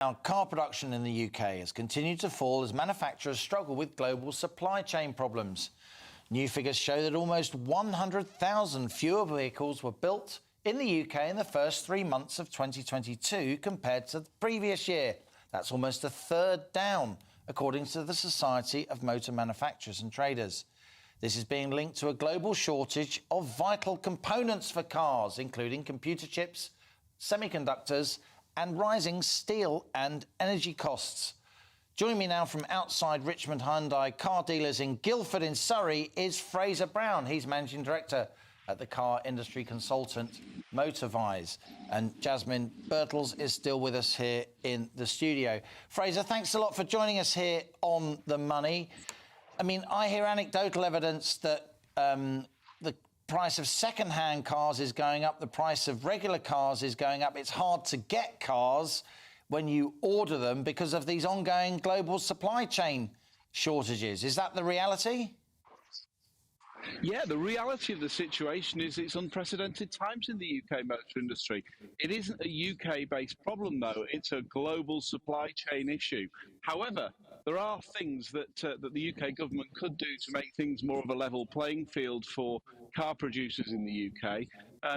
Now, car production in the UK has continued to fall as manufacturers struggle with global supply chain problems. New figures show that almost 100,000 fewer vehicles were built in the UK in the first 3 months of 2022 compared to the previous year. That's almost a third down, according to the Society of Motor Manufacturers and Traders. This is being linked to a global shortage of vital components for cars, including computer chips, semiconductors, and rising steel and energy costs. Joining me now from outside Richmond Hyundai car dealers in Guildford in Surrey is Fraser Brown. He's Managing Director at the car industry consultant Motorvise. And Jasmine Birtles is still with us here in the studio. Fraser, thanks a lot for joining us here on The Money. I mean, I hear anecdotal evidence that the price of second-hand cars is going up, the price of regular cars is going up. It's hard to get cars when you order them because of these ongoing global supply chain shortages. Is that the reality? Yeah, the reality of the situation is it's unprecedented times in the UK motor industry. It isn't a UK-based problem, though. It's a global supply chain issue. However, there are things that the UK government could do to make things more of a level playing field for car producers in the UK,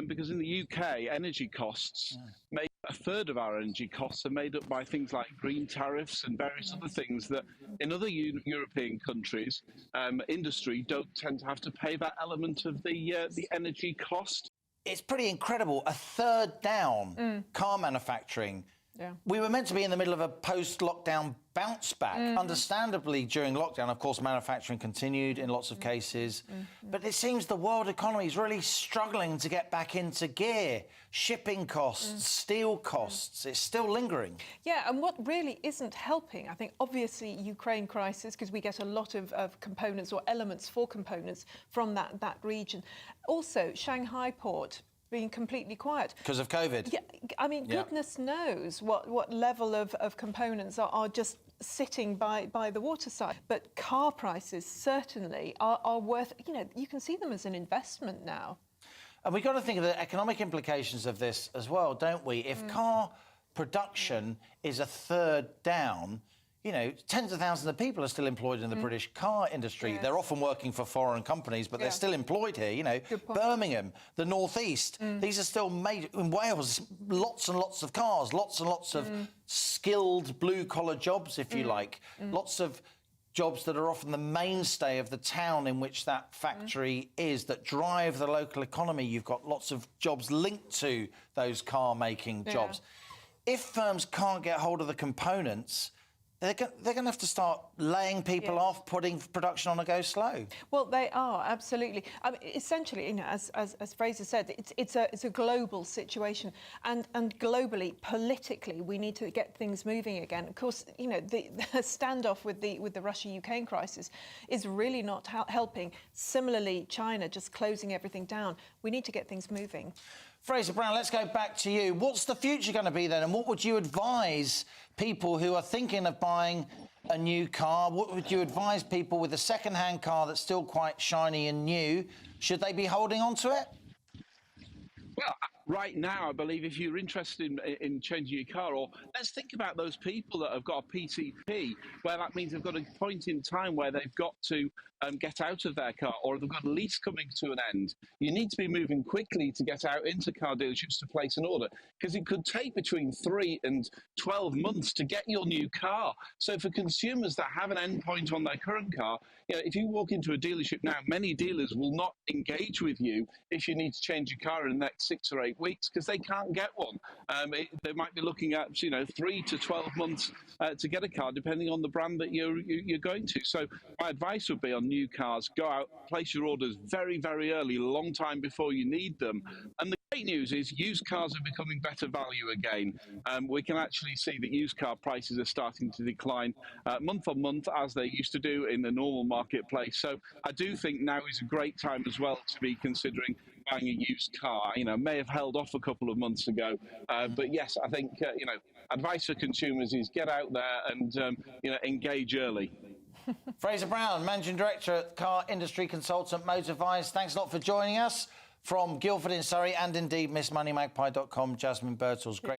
because in the UK, energy costs make a third of our energy costs are made up by things like green tariffs and various other things that in other European countries, industry don't tend to have to pay that element of the energy cost. It's pretty incredible. A third down car manufacturing. Yeah. We were meant to be in the middle of a post-lockdown bounce back. Understandably, during lockdown, of course, manufacturing continued in lots of cases. But it seems the world economy is really struggling to get back into gear. Shipping costs, steel costs, it's still lingering. Yeah, and what really isn't helping, I think, obviously, Ukraine crisis, because we get a lot of components or elements for components from that region. Also, Shanghai port being completely quiet. Because of COVID? Yeah, I mean, goodness knows what level of components are just sitting by the waterside. But car prices certainly are worth, you can see them as an investment now. And we've got to think of the economic implications of this as well, don't we? If car production is a third down, tens of thousands of people are still employed in the British car industry. Yes. They're often working for foreign companies, but they're still employed here. Birmingham, the North East, these are still made in Wales. Lots and lots of cars, lots and lots of skilled blue-collar jobs, if you like. Lots of jobs that are often the mainstay of the town in which that factory is, that drive the local economy. You've got lots of jobs linked to those car-making jobs. If firms can't get hold of the components, they're going to have to start laying people off, putting production on a go slow. Well, they are, absolutely. I mean, essentially, as Fraser said, it's a global situation, and globally, politically, we need to get things moving again. Of course, the standoff with the Russia-Ukraine crisis is really not helping. Similarly, China just closing everything down. We need to get things moving. Fraser Brown, let's go back to you. What's the future going to be then? And what would you advise people who are thinking of buying a new car? What would you advise people with a second-hand car that's still quite shiny and new? Should they be holding on to it? Well, right now, I believe if you're interested in changing your car, or let's think about those people that have got a PCP, where that means they've got a point in time where they've got to get out of their car, or they've got a lease coming to an end. You need to be moving quickly to get out into car dealerships to place an order, because it could take between 3 and 12 months to get your new car. So for consumers that have an endpoint on their current car, if you walk into a dealership now, many dealers will not engage with you if you need to change your car in the next 6 or 8 weeks, because they can't get one. They might be looking at 3 to 12 months to get a car, depending on the brand that you're going to. So my advice would be on new cars, go out, place your orders very, very early, a long time before you need them. And the great news is used cars are becoming better value again. We can actually see that used car prices are starting to decline month on month, as they used to do in the normal marketplace. So I do think now is a great time as well to be considering buying a used car. May have held off a couple of months ago, but yes, I think advice for consumers is get out there and engage early. Fraser Brown, Managing Director at car industry consultant Motorvise, thanks a lot for joining us from Guildford in Surrey, and indeed MissMoneyMagpie.com, Jasmine Birtles. Great